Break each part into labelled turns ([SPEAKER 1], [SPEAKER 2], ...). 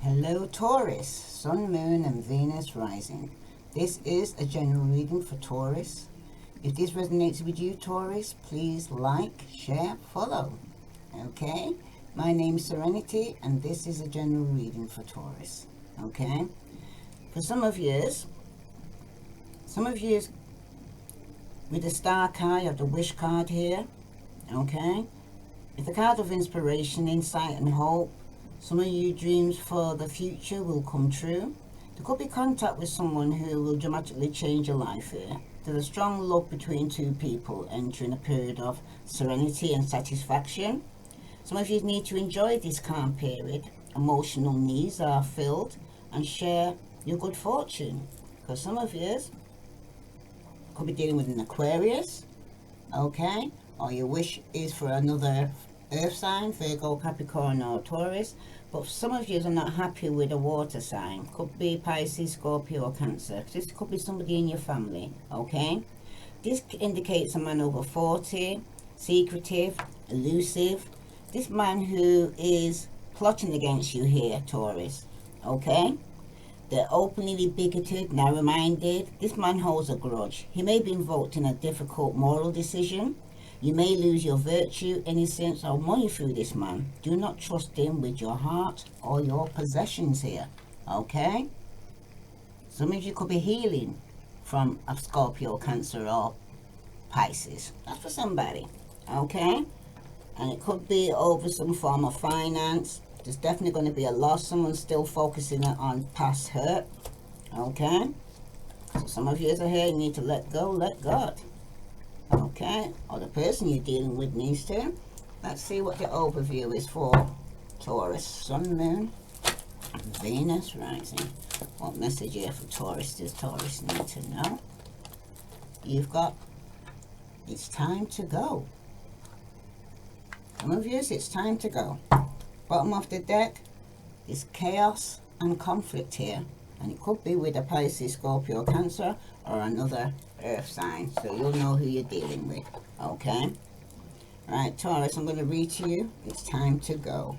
[SPEAKER 1] Hello Taurus, Sun, Moon and Venus rising. This is a general reading for Taurus. If this resonates with you Taurus, please like, share, follow. Okay? My name is Serenity and this is a general reading for Taurus. Okay? For some of you with the star card, you have the wish card here. Okay? It's a card of inspiration, insight and hope. Some of you dreams for the future will come true. There could be contact with someone who will dramatically change your life here. There's a strong love between two people entering a period of serenity and satisfaction. Some of you need to enjoy this calm period. Emotional needs are filled and share your good fortune. Because some of you could be dealing with an Aquarius, okay? Or your wish is for another earth sign, Virgo, Capricorn or Taurus. But some of you are not happy with a water sign. Could be Pisces, Scorpio or Cancer. This could be somebody in your family, okay? This indicates a man over 40, secretive, elusive. This man who is plotting against you here, Taurus, okay? They're openly bigoted, narrow-minded. This man holds a grudge. He may be involved in a difficult moral decision. You may lose your virtue, innocence, or money through this man. Do not trust him with your heart or your possessions here, okay? Some of you could be healing from a Scorpio, Cancer, or Pisces. That's for somebody, okay? And it could be over some form of finance. There's definitely going to be a loss. Someone's still focusing on past hurt, okay? So some of you are here, you need to let go, let God. Okay, or the person you're dealing with needs to. Let's see what the overview is for Taurus, Sun, Moon, Venus rising. What message here for Taurus does Taurus need to know? You've got, it's time to go. Some of you, it's time to go. Bottom of the deck is chaos and conflict here. And it could be with a Pisces, Scorpio, Cancer, or another earth sign. So you'll know who you're dealing with. Okay? Right, Taurus, I'm going to read to you. It's time to go.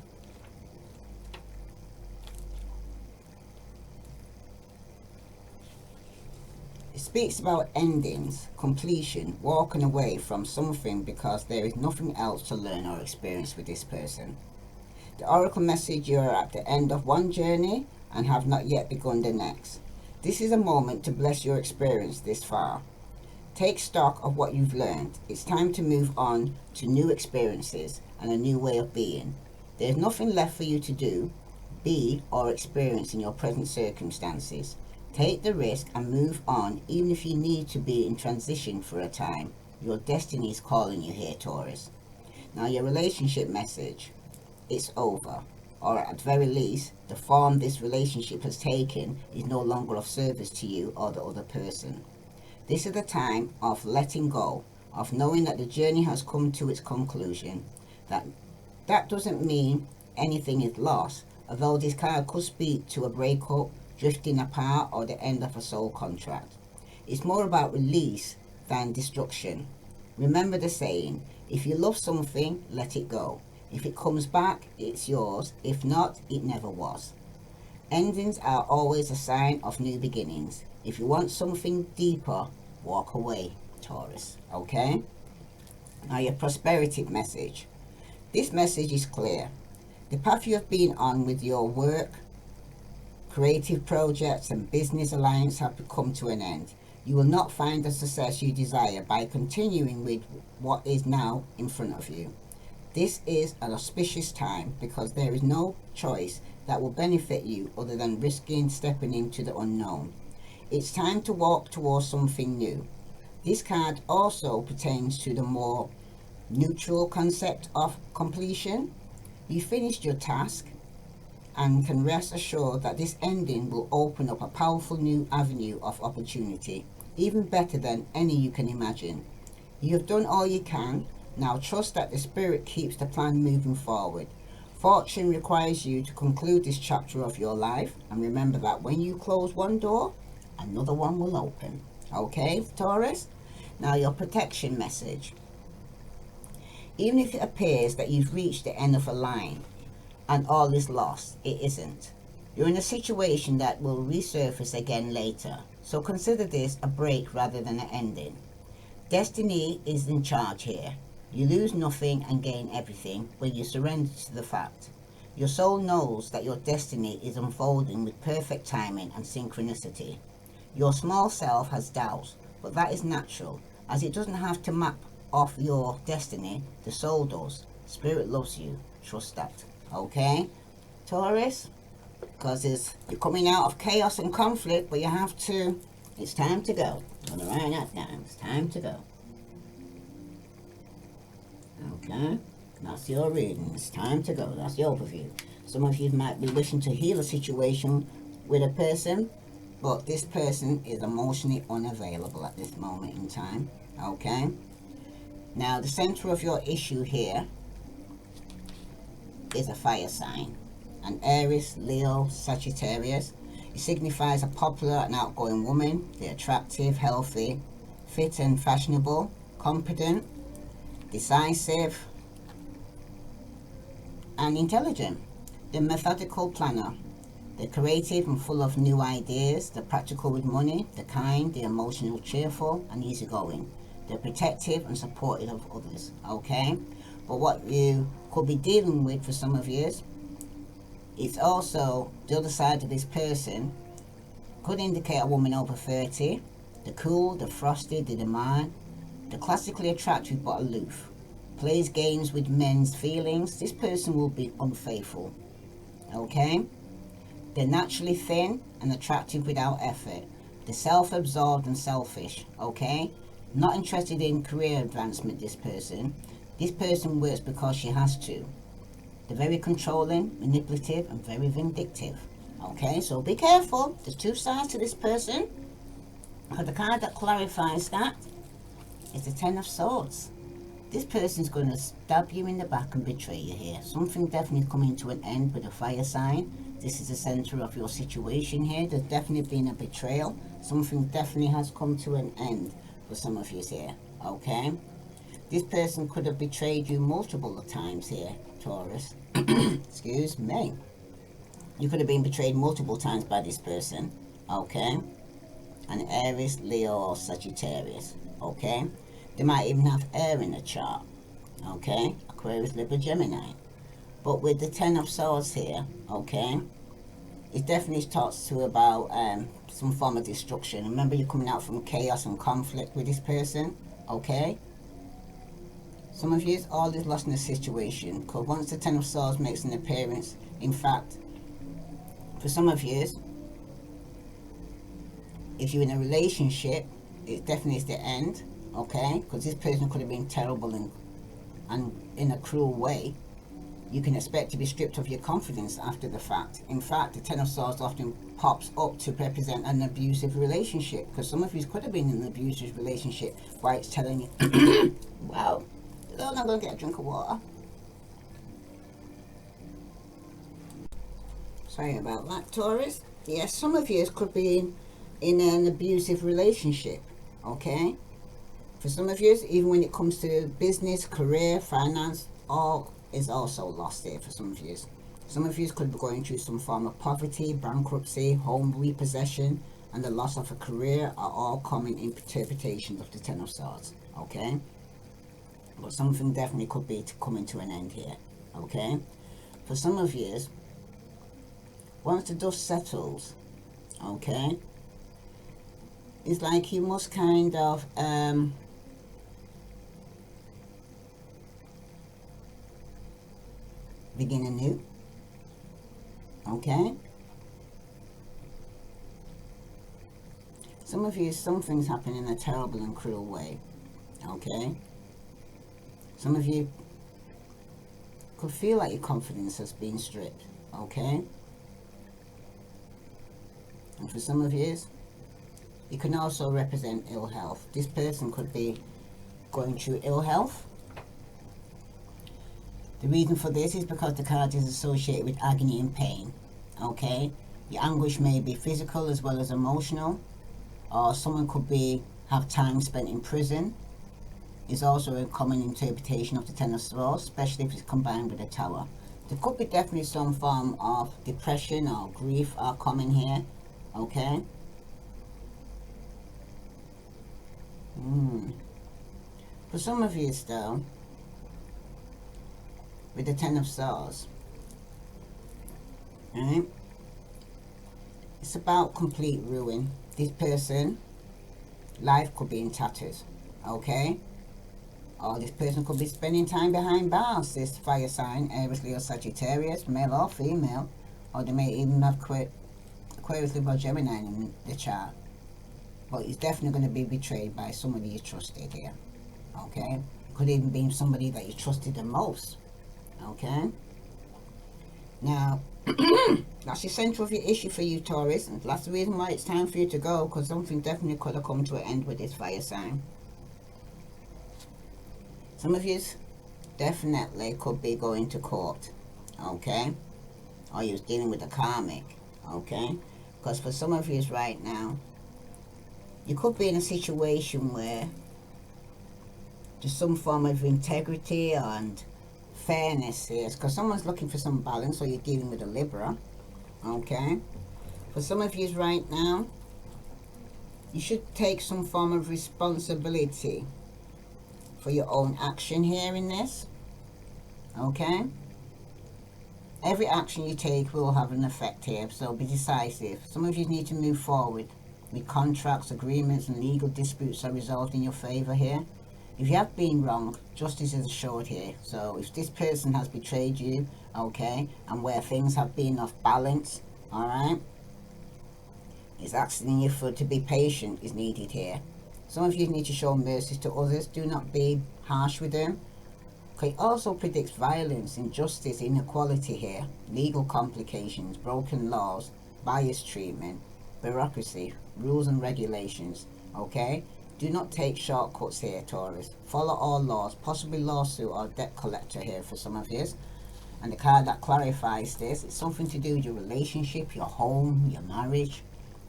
[SPEAKER 1] It speaks about endings, completion, walking away from something because there is nothing else to learn or experience with this person. The oracle message: you are at the end of one journey and have not yet begun the next. This is a moment to bless your experience this far. Take stock of what you've learned. It's time to move on to new experiences and a new way of being. There's nothing left for you to do, be, or experience in your present circumstances. Take the risk and move on, even if you need to be in transition for a time. Your destiny is calling you here, Taurus. Now your relationship message: it's over. Or at the very least, the form this relationship has taken is no longer of service to you or the other person. This is the time of letting go, of knowing that the journey has come to its conclusion. That doesn't mean anything is lost, although this card could speak to a breakup, drifting apart, or the end of a soul contract. It's more about release than destruction. Remember the saying, if you love something, let it go. If it comes back, it's yours. If not, it never was. Endings are always a sign of new beginnings. If you want something deeper, walk away, Taurus. Okay? Now your prosperity message. This message is clear. The path you have been on with your work, creative projects and business alliance have come to an end. You will not find the success you desire by continuing with what is now in front of you. This is an auspicious time because there is no choice that will benefit you other than risking stepping into the unknown. It's time to walk towards something new. This card also pertains to the more neutral concept of completion. You finished your task and can rest assured that this ending will open up a powerful new avenue of opportunity, even better than any you can imagine. You have done all you can. Now trust that the spirit keeps the plan moving forward. Fortune requires you to conclude this chapter of your life, and remember that when you close one door, another one will open. Okay, Taurus? Now your protection message. Even if it appears that you've reached the end of a line and all is lost, it isn't. You're in a situation that will resurface again later, so consider this a break rather than an ending. Destiny is in charge here. You lose nothing and gain everything when you surrender to the fact. Your soul knows that your destiny is unfolding with perfect timing and synchronicity. Your small self has doubts, but that is natural, as it doesn't have to map off your destiny, the soul does. Spirit loves you, trust that. Okay, Taurus? Because you're coming out of chaos and conflict, but you have to, it's time to go. I'm going to write that down, it's time to go. Okay, that's your reading, it's time to go, that's the overview. Some of you might be wishing to heal a situation with a person, but this person is emotionally unavailable at this moment in time. Okay, now the center of your issue here is a fire sign, an Aries, Leo, Sagittarius. It signifies a popular and outgoing woman. They're attractive, healthy, fit and fashionable, competent, decisive, and intelligent. They're methodical planner. They're creative and full of new ideas. They're practical with money. They're kind. They're emotional, cheerful, and easygoing. They're protective and supportive of others. Okay? But what you could be dealing with for some of you, it's also the other side of this person could indicate a woman over 30. They're cool, they're frosty, they're demand. They're classically attractive but aloof. Plays games with men's feelings. This person will be unfaithful. Okay? They're naturally thin and attractive without effort. They're self-absorbed and selfish. Okay? Not interested in career advancement, this person. This person works because she has to. They're very controlling, manipulative, and very vindictive. Okay, so be careful. There's two sides to this person. But the card that clarifies that is the Ten of Swords. This person's going to stab you in the back and betray you here. Something definitely coming to an end with a fire sign. This is the center of your situation here. There's definitely been a betrayal. Something definitely has come to an end for some of you here. Okay? This person could have betrayed you multiple times here, Taurus. Excuse me. You could have been betrayed multiple times by this person. Okay? An Aries, Leo, or Sagittarius. Okay? They might even have air in the chart. Okay? Aquarius, Libra, Gemini. But with the Ten of Swords here, okay, it definitely talks to about some form of destruction. Remember, you're coming out from chaos and conflict with this person. Okay? Some of you is always lost in a situation, because once the Ten of Swords makes an appearance, in fact, for some of you, if you're in a relationship, it definitely is the end, okay? Because this person could have been terrible and in a cruel way. You can expect to be stripped of your confidence after the fact. In fact, the Ten of Swords often pops up to represent an abusive relationship, because some of you could have been in an abusive relationship where it's telling you, wow. I'm not going to get a drink of water. Sorry about that, Taurus. Yes, some of you could be in an abusive relationship, okay? For some of you, even when it comes to business, career, finance, all is also lost here for some of you. Some of you could be going through some form of poverty, bankruptcy, home repossession, and the loss of a career are all common interpretations of the Ten of Swords, okay? But something definitely could be coming to an end here, okay? For some of you, once the dust settles, okay, it's like you must kind of begin anew, okay? Some of you, something's happened in a terrible and cruel way, okay? Some of you could feel like your confidence has been stripped, okay? And for some of you, it can also represent ill health. This person could be going through ill health. The reason for this is because the card is associated with agony and pain, okay? Your anguish may be physical as well as emotional, or someone could have time spent in prison. Is also a common interpretation of the Ten of Swords, especially if it's combined with a Tower. There could be definitely some form of depression or grief are coming here. Okay. For some of you though, with the Ten of Swords, right? It's about complete ruin. This person, life could be in tatters, okay? Or this person could be spending time behind bars, this fire sign, Aries, Leo, Sagittarius, male or female. Or they may even have Aquarius, Libra, Gemini in the chart. But he's definitely going to be betrayed by somebody you trusted here, okay? Could even be somebody that you trusted the most, okay? Now, that's the central of your issue for you, Taurus, and that's the reason why it's time for you to go, because something definitely could have come to an end with this fire sign. Some of you definitely could be going to court, okay? Or you're dealing with a karmic, okay? Because for some of you right now, you could be in a situation where there's some form of integrity and fairness here, because someone's looking for some balance, or you're dealing with a Libra, okay? For some of you right now, you should take some form of responsibility for your own action here in this, okay? Every action you take will have an effect here, so be decisive. Some of you need to move forward with contracts, agreements, and legal disputes are resolved in your favor here. If you have been wrong, justice is assured here. So if this person has betrayed you, okay, and where things have been off balance, all right, it's asking you to be patient is needed here. Some of you need to show mercy to others. Do not be harsh with them. Okay, also predicts violence, injustice, inequality here, legal complications, broken laws, biased treatment, bureaucracy, rules and regulations, okay? Do not take shortcuts here, Taurus. Follow all laws, possibly lawsuit or debt collector here for some of you. And the card that clarifies this, it's something to do with your relationship, your home, your marriage,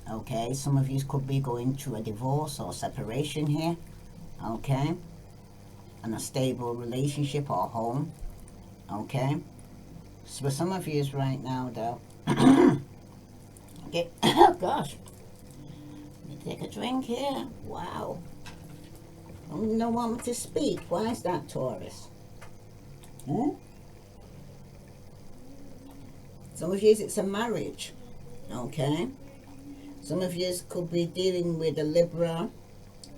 [SPEAKER 1] okay? Some of you could be going through a divorce or separation here, okay? And a stable relationship or home, okay? So for some of you right now, though, okay, oh gosh, let me take a drink here. Wow, I don't know want me to speak. Why is that, Taurus? Some of you, it's a marriage, okay? Some of you could be dealing with a Libra,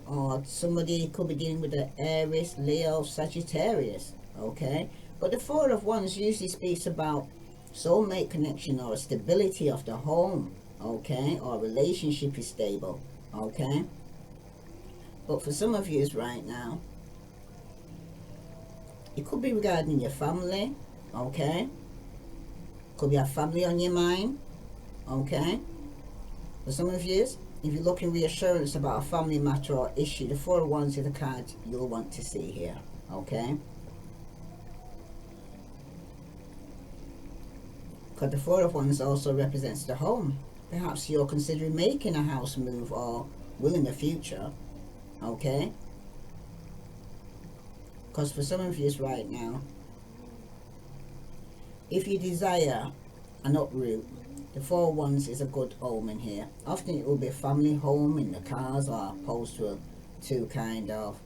[SPEAKER 1] or somebody could be dealing with an Aries, Leo, Sagittarius, okay? But the Four of Wands usually speaks about soulmate connection or stability of the home, okay? Or relationship is stable, okay? But for some of you right now, it could be regarding your family, okay? Could be a family on your mind, okay? For some of you, if you're looking reassurance about a family matter or issue, the Four of Wands is the card you'll want to see here, okay? Because the Four of Wands also represents the home. Perhaps you're considering making a house move or will in the future, okay? Because for some of you right now, if you desire an uproot, the Four of Wands is a good omen here. Often it will be a family home in the cars, or opposed to kind of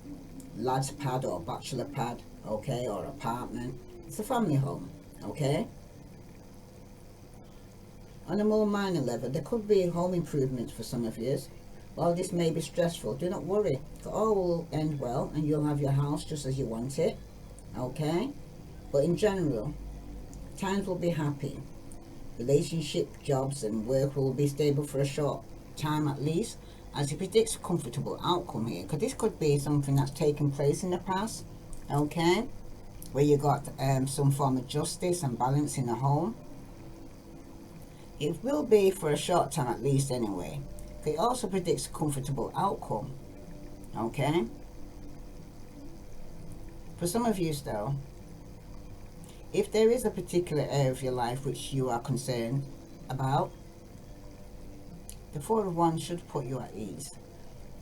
[SPEAKER 1] lad's pad or bachelor pad, okay, or apartment. It's a family home, okay? On a more minor level, there could be home improvements for some of you. While this may be stressful, do not worry. It all will end well and you'll have your house just as you want it, okay? But in general, times will be happy. Relationship, jobs and work will be stable for a short time at least, as it predicts a comfortable outcome here. Because this could be something that's taken place in the past, okay? Where you got some form of justice and balance in the home. It will be for a short time at least anyway. It also predicts a comfortable outcome, okay? For some of you though, if there is a particular area of your life which you are concerned about, the Four of Wands should put you at ease.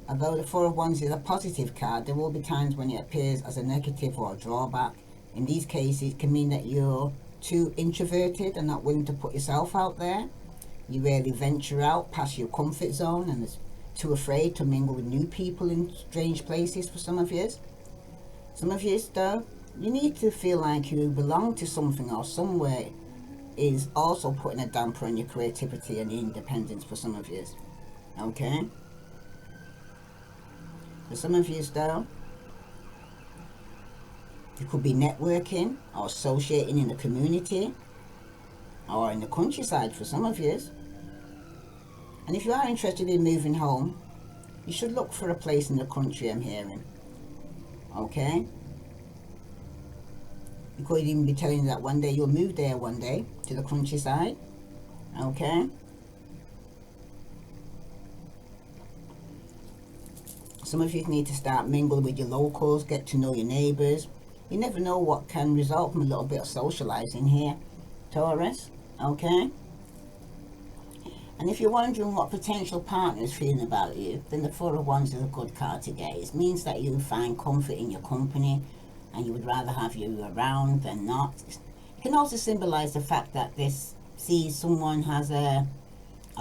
[SPEAKER 1] Although the Four of Wands is a positive card, there will be times when it appears as a negative or a drawback. In these cases, it can mean that you're too introverted and not willing to put yourself out there. You rarely venture out past your comfort zone and is too afraid to mingle with new people in strange places for some of you. Some of you, though, you need to feel like you belong to something or somewhere is also putting a damper on your creativity and independence for some of you. Okay? For some of you, though, you could be networking or associating in the community or in the countryside for some of you. And if you are interested in moving home, you should look for a place in the country, I'm hearing. Okay? You could even be telling you that one day you'll move there one day to the countryside. Okay? Some of you need to start mingling with your locals, get to know your neighbours. You never know what can result from a little bit of socialising here, Taurus. Okay? And if you're wondering what potential partner is feeling about you, then the Four of Wands is a good card to get. It means that you find comfort in your company and you would rather have you around than not. It can also symbolise the fact that this sees someone has a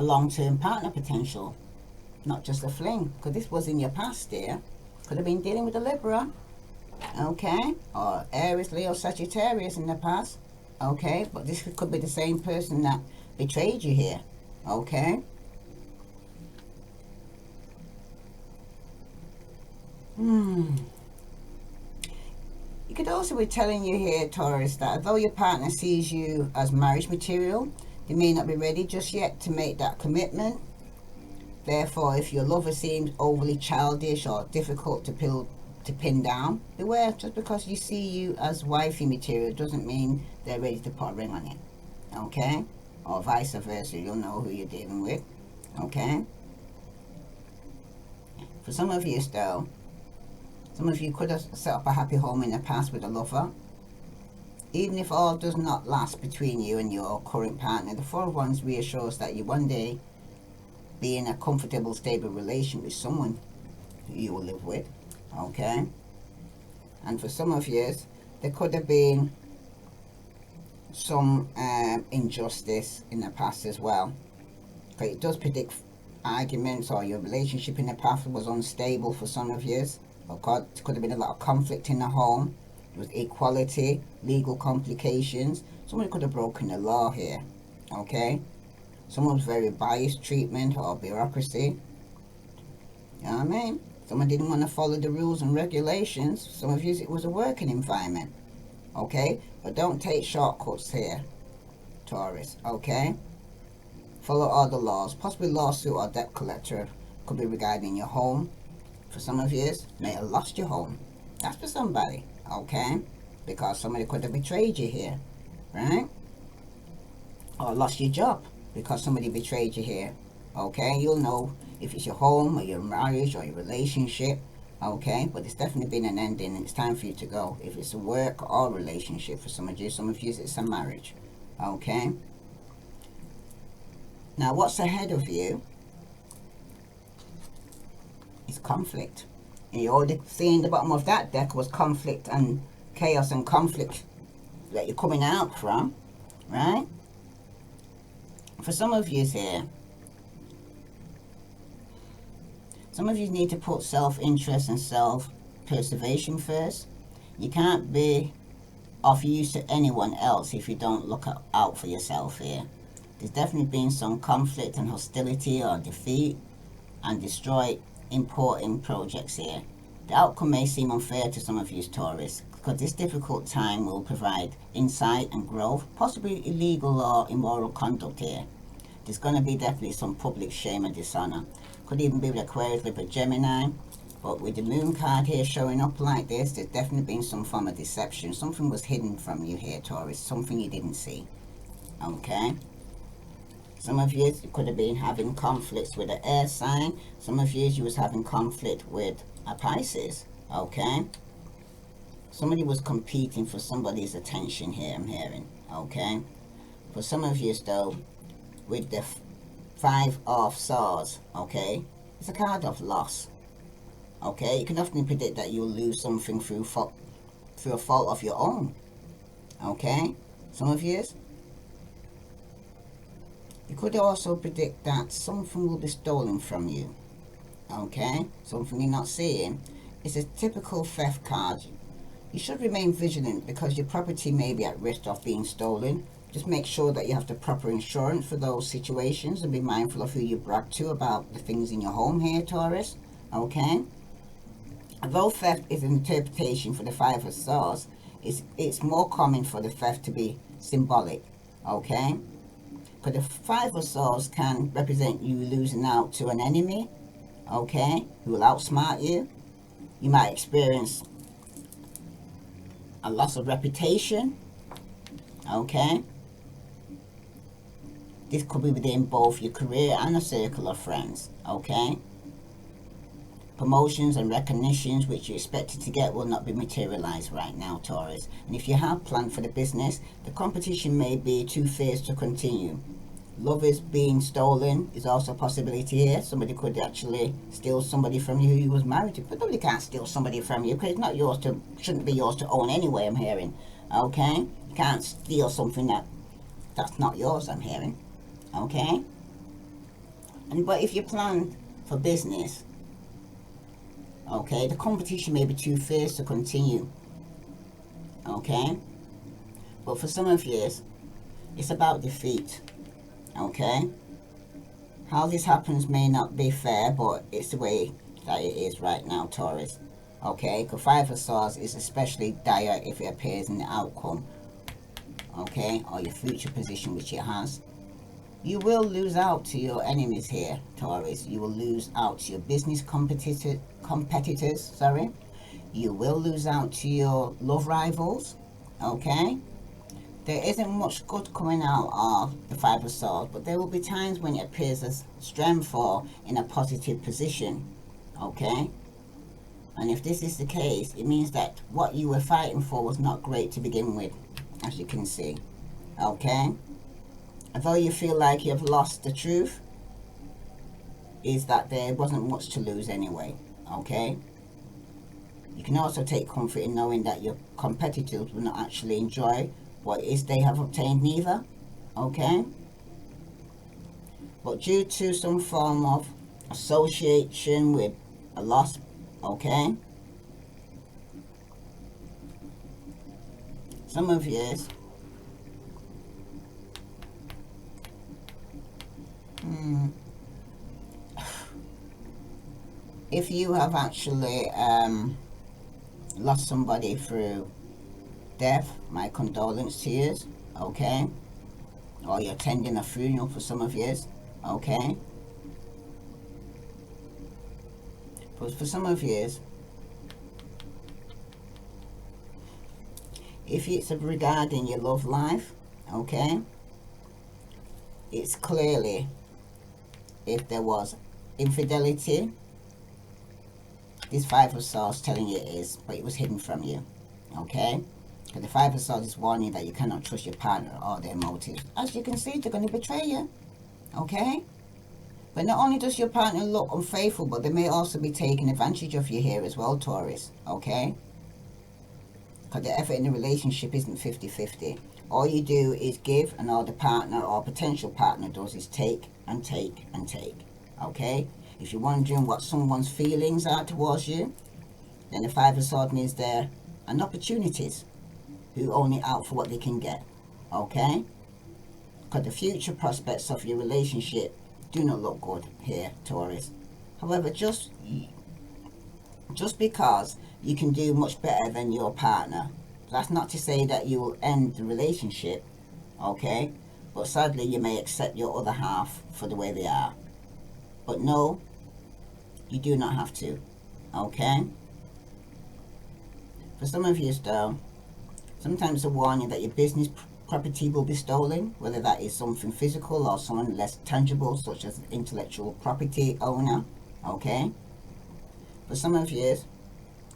[SPEAKER 1] long-term partner potential, not just a fling. Because this was in your past, dear. Could have been dealing with a Libra, okay? Or Aries, Leo, Sagittarius in the past, okay? But this could be the same person that betrayed you here. Okay. You could also be telling you here, Taurus, that although your partner sees you as marriage material, they may not be ready just yet to make that commitment. Therefore, if your lover seems overly childish or difficult to pin down, beware. Just because you see you as wifey material doesn't mean they're ready to put a ring on it. Okay? Or vice versa, you'll know who you're dealing with. Okay? For some of you, though, some of you could have set up a happy home in the past with a lover. Even if all does not last between you and your current partner, the Four of Wands reassures that you one day be in a comfortable, stable relation with someone who you will live with. Okay? And for some of you, there could have been some injustice in the past as well. Okay, it does predict arguments, or your relationship in the past was unstable for some of you. Okay, it could have been a lot of conflict in the home. There was equality, legal complications. Somebody could have broken the law here. Okay, someone was very biased treatment or bureaucracy. You know what I mean? Someone didn't want to follow the rules and regulations. Some of you, it was a working environment. Okay, but don't take shortcuts here, Taurus. Okay, follow all the laws. Possibly lawsuit or debt collector could be regarding your home. For some of you, may have lost your home. That's for somebody. Okay, because somebody could have betrayed you here, right? Or lost your job because somebody betrayed you here. Okay, you'll know if it's your home or your marriage or your relationship. Okay, but it's definitely been an ending and it's time for you to go. If it's a work or relationship for some of you it's a marriage. Okay, now what's ahead of you is conflict. And you already seen the bottom of that deck was conflict and chaos and conflict that you're coming out from, right? For some of you here, some of you need to put self-interest and self-preservation first. You can't be of use to anyone else if you don't look out for yourself here. There's definitely been some conflict and hostility or defeat and destroy important projects here. The outcome may seem unfair to some of you, Taurus, because this difficult time will provide insight and growth, possibly illegal or immoral conduct here. There's going to be definitely some public shame and dishonor. Could even be with Aquarius, Libra, Gemini. But with the moon card here showing up like this, there's definitely been some form of deception. Something was hidden from you here, Taurus. Something you didn't see. Okay? Some of you could have been having conflicts with an air sign. Some of you was having conflict with a Pisces. Okay? Somebody was competing for somebody's attention here, I'm hearing. Okay? For some of you, though, with the Five of Swords, okay, it's a card of loss. Okay, you can often predict that you'll lose something through a fault of your own. Okay, Some of you could also predict that something will be stolen from you. Okay, something you're not seeing. It's a typical theft card. You should remain vigilant because your property may be at risk of being stolen. Just make sure that you have the proper insurance for those situations and be mindful of who you brag to about the things in your home here, Taurus. Okay? Although theft is an interpretation for the Five of Swords, it's more common for the theft to be symbolic. Okay? Because the Five of Swords can represent you losing out to an enemy, okay, who will outsmart you. You might experience a loss of reputation, okay. This could be within both your career and a circle of friends, okay. Promotions and recognitions which you expected to get will not be materialized right now, Taurus. And if you have planned for the business, the competition may be too fierce to continue. Love is being stolen is also a possibility here. Somebody could actually steal somebody from you who you was married to. But nobody can't steal somebody from you because it's not yours to, shouldn't be yours to own anyway, I'm hearing. Okay? You can't steal something that's not yours, I'm hearing. Okay? But if you plan for business, okay, the competition may be too fierce to continue. Okay? But for some of you, it's about defeat. Okay, how this happens may not be fair, but it's the way that it is right now, Taurus. Okay, because Five of Swords is especially dire if it appears in the outcome, okay, or your future position which it has. You will lose out to your enemies here, Taurus. You will lose out to your business competitors, sorry. You will lose out to your love rivals, okay. There isn't much good coming out of the Five of Swords, but there will be times when it appears as strength or in a positive position, okay? And if this is the case, it means that what you were fighting for was not great to begin with, as you can see, okay? Although you feel like you've lost, the truth is that there wasn't much to lose anyway, okay? You can also take comfort in knowing that your competitors will not actually enjoy what it is they have obtained neither, okay? But due to some form of association with a loss, okay? Some of you, if you have actually lost somebody through death, my condolence to you, okay? Or you're attending a funeral for some of you, okay? But for some of you, if it's regarding your love life, okay, it's clearly if there was infidelity, this Five of Swords telling you it is, but it was hidden from you, okay? Because the Five of Swords is warning you that you cannot trust your partner or their motives. As you can see, they're going to betray you, okay? But not only does your partner look unfaithful, but they may also be taking advantage of you here as well, Taurus, okay? Because the effort in the relationship isn't 50-50. All you do is give, and all the partner or potential partner does is take and take and take, okay? If you're wondering what someone's feelings are towards you, then the Five of Swords means there are opportunities who only out for what they can get, okay? Because the future prospects of your relationship do not look good here, Taurus. However, just because you can do much better than your partner, that's not to say that you will end the relationship, okay? But sadly, you may accept your other half for the way they are. But no, you do not have to, okay? For some of you, though, sometimes a warning that your business property will be stolen, whether that is something physical or something less tangible, such as intellectual property owner, okay? For some of you,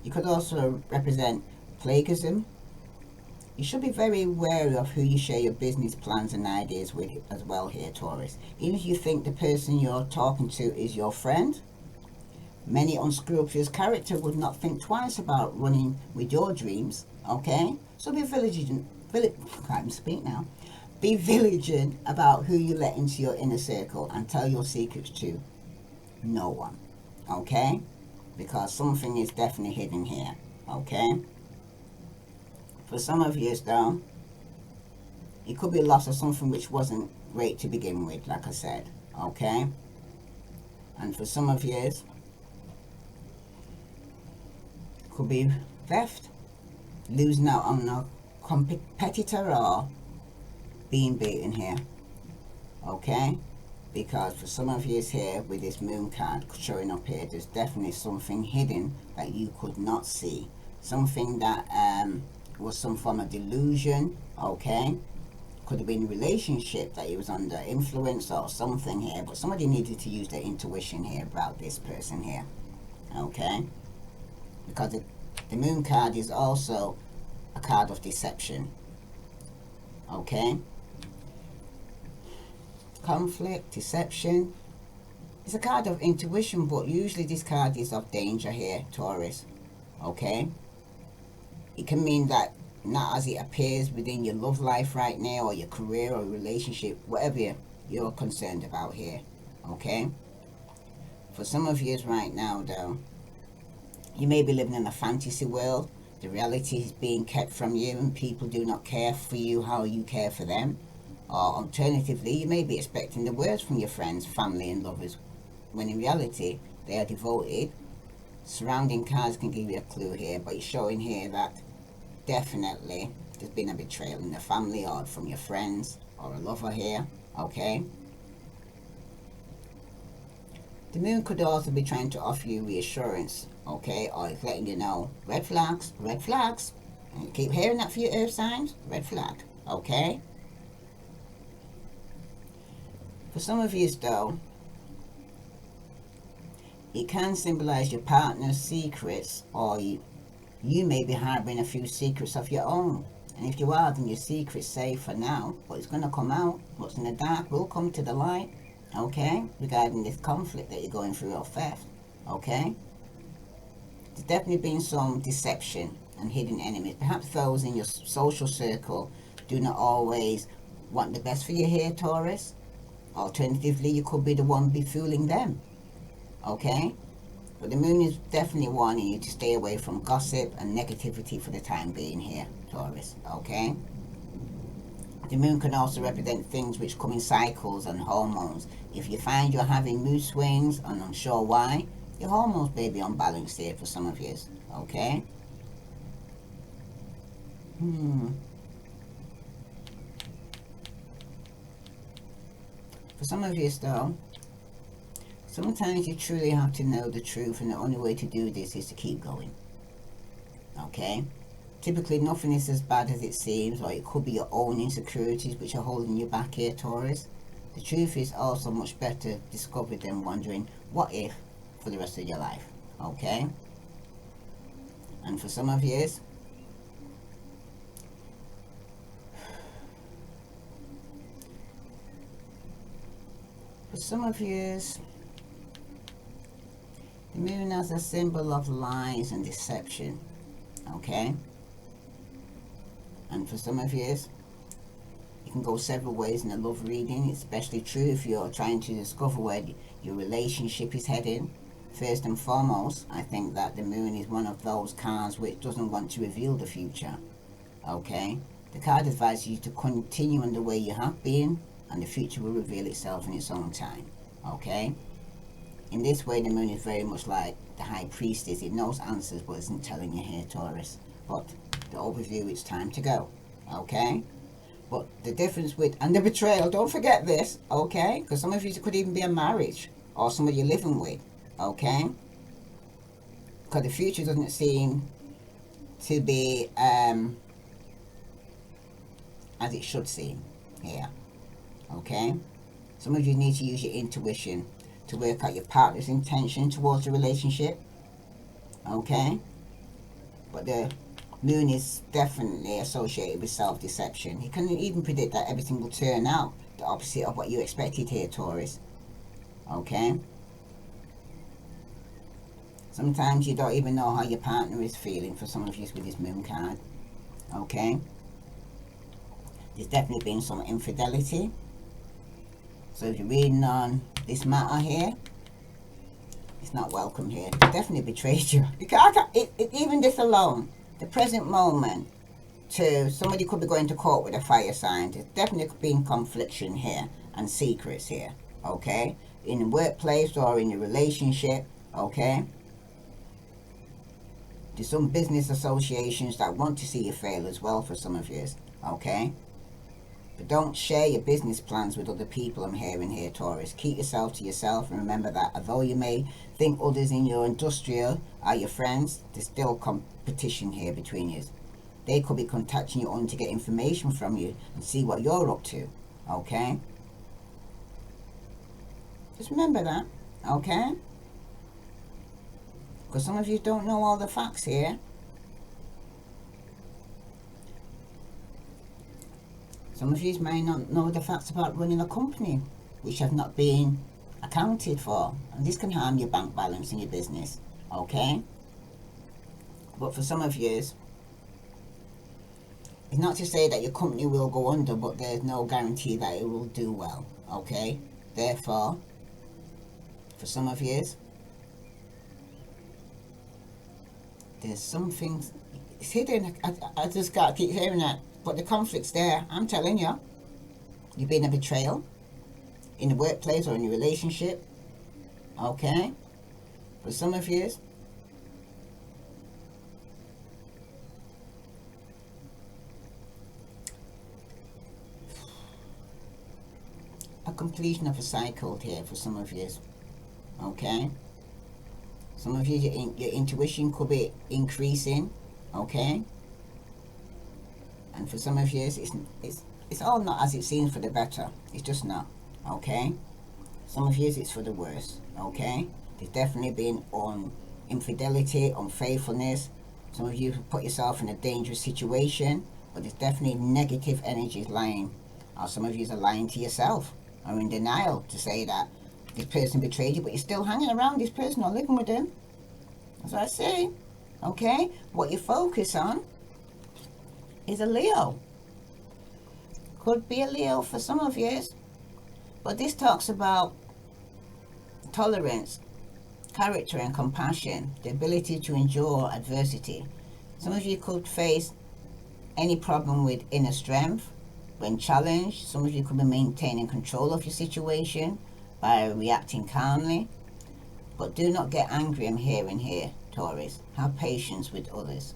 [SPEAKER 1] you could also represent plagiarism. You should be very wary of who you share your business plans and ideas with as well here, Taurus. Even if you think the person you're talking to is your friend, many unscrupulous character would not think twice about running with your dreams, okay? So be vigilant, can't even speak now. Be vigilant about who you let into your inner circle and tell your secrets to no one. Okay? Because something is definitely hidden here. Okay? For some of you, though, it could be loss of something which wasn't great to begin with, like I said. Okay? And for some of you, could be theft, losing out on a competitor, or being beaten here. Okay? Because for some of you here, with this moon card showing up here, there's definitely something hidden that you could not see. Something that was some form of delusion. Okay? Could have been a relationship that you was under influence or something here, but somebody needed to use their intuition here about this person here. Okay? Because the moon card is also a card of deception. Okay? Conflict, deception. It's a card of intuition, but usually this card is of danger here, Taurus. Okay? It can mean that not as it appears within your love life right now, or your career or relationship, whatever you're concerned about here. Okay? For some of you right now, though, you may be living in a fantasy world. The reality is being kept from you, and people do not care for you how you care for them. Or alternatively, you may be expecting the worst from your friends, family and lovers, when in reality, they are devoted. Surrounding cards can give you a clue here, but it's showing here that definitely there's been a betrayal in the family or from your friends or a lover here. Okay? The moon could also be trying to offer you reassurance, okay, or it's letting you know red flags, red flags. And you keep hearing that for your earth signs, red flag, okay? For some of you, though, it can symbolize your partner's secrets, or you may be harboring a few secrets of your own. And if you are, then your secret's safe for now, but it's going to come out. What's in the dark will come to the light. Okay, regarding this conflict that you're going through, or theft. Okay, there's definitely been some deception and hidden enemies. Perhaps those in your social circle do not always want the best for you here, Taurus. Alternatively, you could be the one befooling them. Okay, but the moon is definitely warning you to stay away from gossip and negativity for the time being here, Taurus. Okay. The moon can also represent things which come in cycles and hormones. If you find you're having mood swings and unsure why, your hormones may be unbalanced here for some of you. Okay? For some of you, though, sometimes you truly have to know the truth, and the only way to do this is to keep going. Okay? Typically, nothing is as bad as it seems, or it could be your own insecurities which are holding you back here, Taurus. The truth is also much better discovered than wondering what if for the rest of your life. Okay? And for some of you, the moon as a symbol of lies and deception. Okay? And for some of you, it can go several ways in a love reading. It's especially true if you're trying to discover where your relationship is heading. First and foremost, I think that the moon is one of those cards which doesn't want to reveal the future. Okay? The card advises you to continue in the way you have been, and the future will reveal itself in its own time. Okay? In this way, the moon is very much like the high priestess. It knows answers but isn't telling you here, Taurus. But the overview, it's time to go. Okay? But the difference with, and the betrayal, don't forget this, okay? Because some of you could even be a marriage or somebody you're living with. Okay? Because the future doesn't seem to be as it should seem here. Okay? Some of you need to use your intuition to work out your partner's intention towards the relationship. Okay? But the moon is definitely associated with self-deception. He can even predict that everything will turn out the opposite of what you expected here, Taurus. Okay? Sometimes you don't even know how your partner is feeling, for some of you with this moon card. Okay? There's definitely been some infidelity. So if you're reading on this matter here, it's not welcome here. It definitely betrayed you. Even this alone, the present moment, to somebody could be going to court with a fire sign. There's definitely been confliction here and secrets here. Okay, in the workplace or in your relationship. Okay, there's some business associations that want to see you fail as well for some of you. Okay, but don't share your business plans with other people. I'm hearing here, Taurus. Keep yourself to yourself, and remember that although you may think others in your industrial are your friends, there's still competition here between you. They could be contacting you only to get information from you and see what you're up to. Okay? Just remember that. Okay? Because some of you don't know all the facts here. Some of you may not know the facts about running a company, which have not been accounted for. And this can harm your bank balance in your business. Okay? But for some of you, it's not to say that your company will go under, but there's no guarantee that it will do well. Okay? Therefore, for some of you, there's some things, it's hidden. I just got to keep hearing that. But the conflict's there. I'm telling you. You've been a betrayal in the workplace or in your relationship. Okay? For some of you, a completion of a cycle here for some of you. Okay? Some of you, your intuition could be increasing. Okay? And for some of you, it's all not as it seems for the better. It's just not. Okay? Some of you, it's for the worse. Okay? There's definitely been infidelity, unfaithfulness. Some of you have put yourself in a dangerous situation, but there's definitely negative energies lying. Or some of you are lying to yourself, or in denial to say that this person betrayed you, but you're still hanging around this person or living with them. That's what I say. Okay? What you focus on is a Leo. Could be a Leo for some of you, but this talks about tolerance, character and compassion, the ability to endure adversity. Some of you could face any problem with inner strength when challenged. Some of you could be maintaining control of your situation by reacting calmly, but do not get angry. I'm hearing here, Taurus. Have patience with others.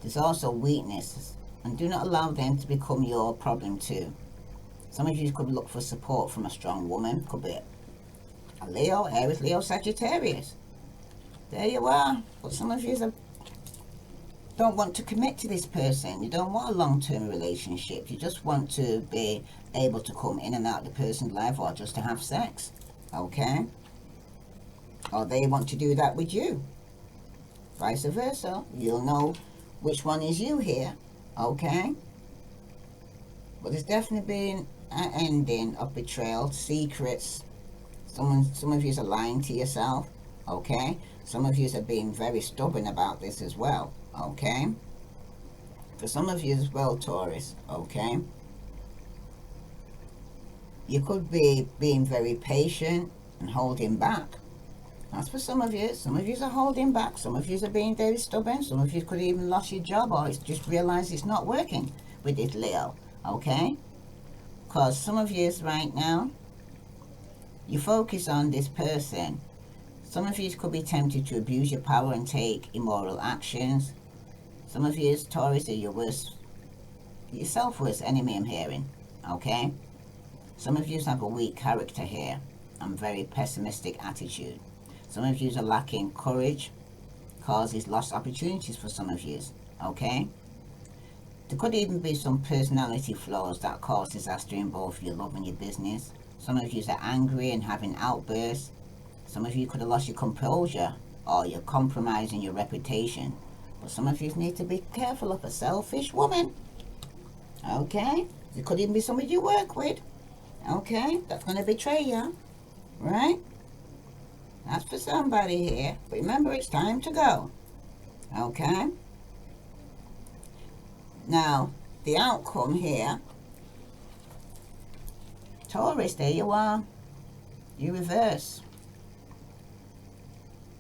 [SPEAKER 1] There's also weaknesses, and do not allow them to become your problem too. Some of you could look for support from a strong woman. Could be a Leo, Aries, Leo, Sagittarius. There you are. But some of you don't want to commit to this person. You don't want a long-term relationship. You just want to be able to come in and out of the person's life, or just to have sex. Okay? Or they want to do that with you. Vice versa. You'll know which one is you here. Okay? But there's definitely been an ending of betrayal, secrets. Some of you are lying to yourself. Okay? Some of you are being very stubborn about this as well. Okay? For some of you as well, Taurus. Okay? You could be being very patient and holding back. That's for some of you. Some of you are holding back. Some of you are being very stubborn. Some of you could even lost your job, or it's just realized it's not working with this Leo. Okay? Because some of you right now, you focus on this person. Some of you could be tempted to abuse your power and take immoral actions. Some of you, Taurus, are your self-worst enemy, I'm hearing. Okay? Some of you have a weak character here and very pessimistic attitude. Some of you are lacking courage, causes lost opportunities for some of you. Okay? There could even be some personality flaws that cause disaster in both your love and your business. Some of you are angry and having outbursts. Some of you could have lost your composure, or you're compromising your reputation. But some of you need to be careful of a selfish woman. Okay? It could even be somebody you work with. Okay? That's going to betray you. Right? That's for somebody here. But remember, it's time to go. Okay? Now, the outcome here Taurus, there you are. You reverse.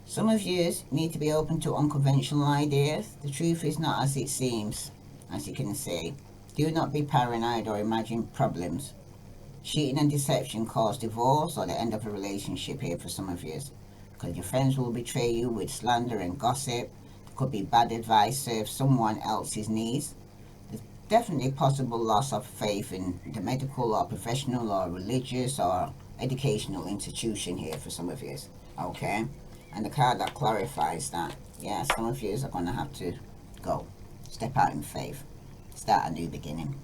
[SPEAKER 1] Some of you need to be open to unconventional ideas. The truth is not as it seems, as you can see. Do not be paranoid or imagine problems. Cheating and deception cause divorce or the end of a relationship here for some of you. Because your friends will betray you with slander and gossip. There could be bad advice serve someone else's needs. There's definitely possible loss of faith in the medical or professional or religious or educational institution here for some of you. Okay? And the card that clarifies that, yeah, some of you are going to have to go. Step out in faith. Start a new beginning.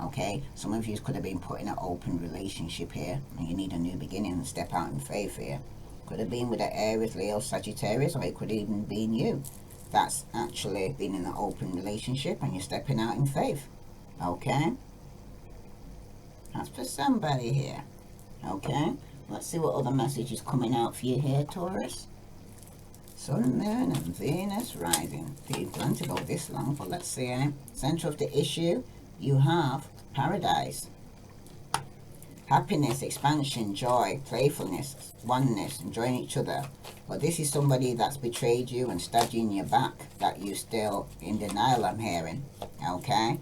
[SPEAKER 1] Okay? Some of you could have been put in an open relationship here, and you need a new beginning and step out in faith here. Could have been with an Aries, Leo, Sagittarius, or it could even been you. That's actually been in an open relationship, and you're stepping out in faith. Okay? That's for somebody here. Okay? Let's see what other message is coming out for you here, Taurus. Sun, Moon, and Venus rising. Didn't plan to go this long, but let's see. Center of the issue, you have paradise. Happiness, expansion, joy, playfulness, oneness, enjoying each other. But this is somebody that's betrayed you and stabbed you in your back, that you're still in denial, I'm hearing. Okay?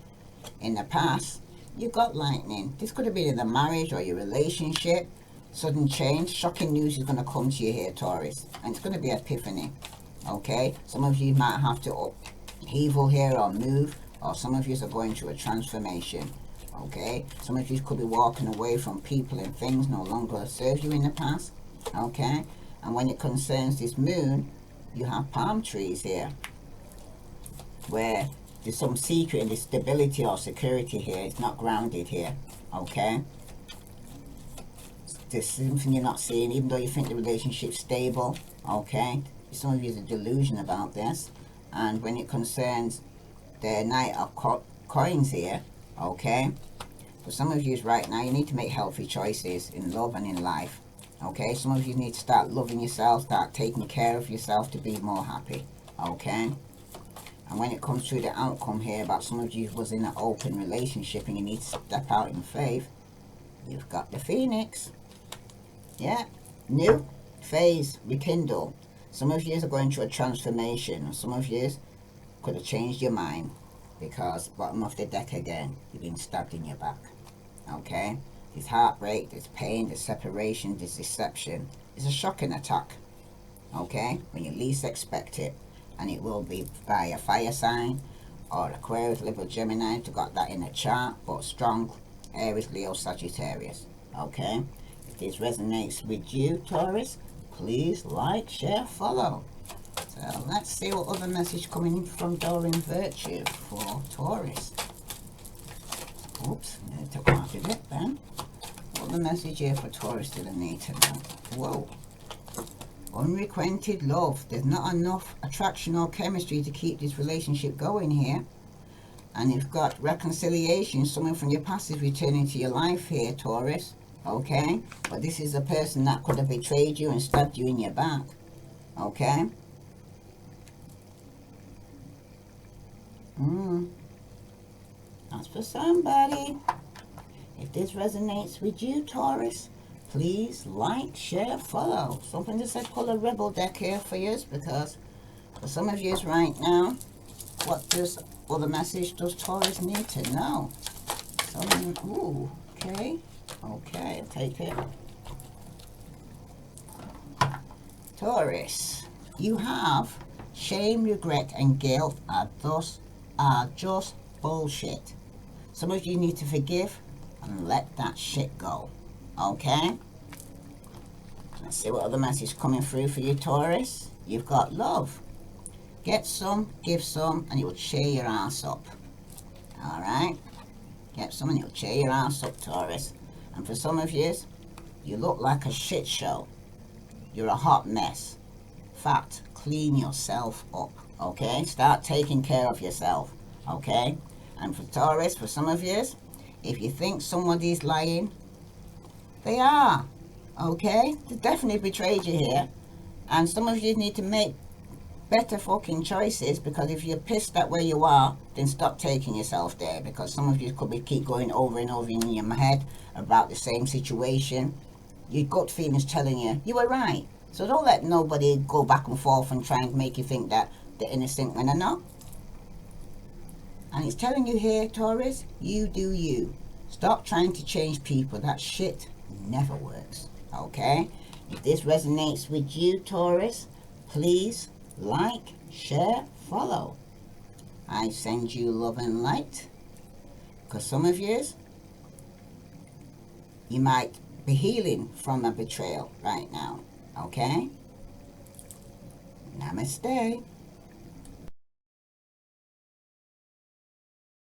[SPEAKER 1] In the past, you got lightning. This could have been in the marriage or your relationship. Sudden change, shocking news is going to come to you here, Taurus, and it's going to be epiphany. Okay, some of you might have to upheaval here or move, or some of you are going through a transformation. Okay, some of you could be walking away from people and things no longer serve you in the past. Okay, and when it concerns this moon, you have palm trees here, where there's some secret in this stability or security here. It's not grounded here. Okay. There's something you're not seeing, even though you think the relationship's stable. Okay, some of you have a delusion about this. And when it concerns the Knight of Coins here, okay, for some of you right now, you need to make healthy choices in love and in life. Okay, some of you need to start loving yourself, start taking care of yourself to be more happy. Okay, and when it comes to the outcome here about some of you was in an open relationship and you need to step out in faith, you've got the Phoenix. Yeah, new phase, rekindle. Some of you are going through a transformation. Some of you could have changed your mind because bottom of the deck again, you've been stabbed in your back. Okay, there's heartbreak, there's pain, there's separation, there's deception. It's a shocking attack. Okay, when you least expect it, and it will be by a fire sign or Aquarius, Libra, Gemini. To got that in a chart, but strong Aries, Leo, Sagittarius. Okay. If this resonates with you, Taurus, please like, share, follow. So let's see what other message coming in from Doreen Virtue for Taurus. Oops, I took part of it then. What the message here for Taurus do they need to know? Whoa. Unrequited love. There's not enough attraction or chemistry to keep this relationship going here. And you've got reconciliation. Someone from your past is returning to your life here, Taurus. Okay, but this is a person that could have betrayed you and stabbed you in your back. Okay. That's for somebody. If this resonates with you, Taurus, please like, share, follow. Something that said pull a rebel deck here for you, because for some of you right now, what does other message does Taurus need to know? Ooh, okay. Okay, I'll take it. Taurus, you have shame, regret, and guilt are just bullshit. Some of you need to forgive and let that shit go. Okay? Let's see what other message coming through for you, Taurus. You've got love. Get some, give some, and it will cheer your ass up. Alright? Get some and it will cheer your ass up, Taurus. And for some of you, you look like a shit show. You're a hot mess. Fact, clean yourself up, okay? Start taking care of yourself, okay? And for Taurus, for some of you, if you think somebody's lying, they are, okay? They definitely betrayed you here. And some of you need to make better fucking choices, because if you're pissed at where you are, then stop taking yourself there, because some of you could be keep going over and over in your head about the same situation. Your gut feeling's telling you you were right. So don't let nobody go back and forth and try and make you think that they're innocent when they're not. And it's telling you here, Taurus, you do you. Stop trying to change people. That shit never works. Okay? If this resonates with you, Taurus, please like, share, follow. I send you love and light. Because some of you might be healing from a betrayal right now. Okay? Namaste.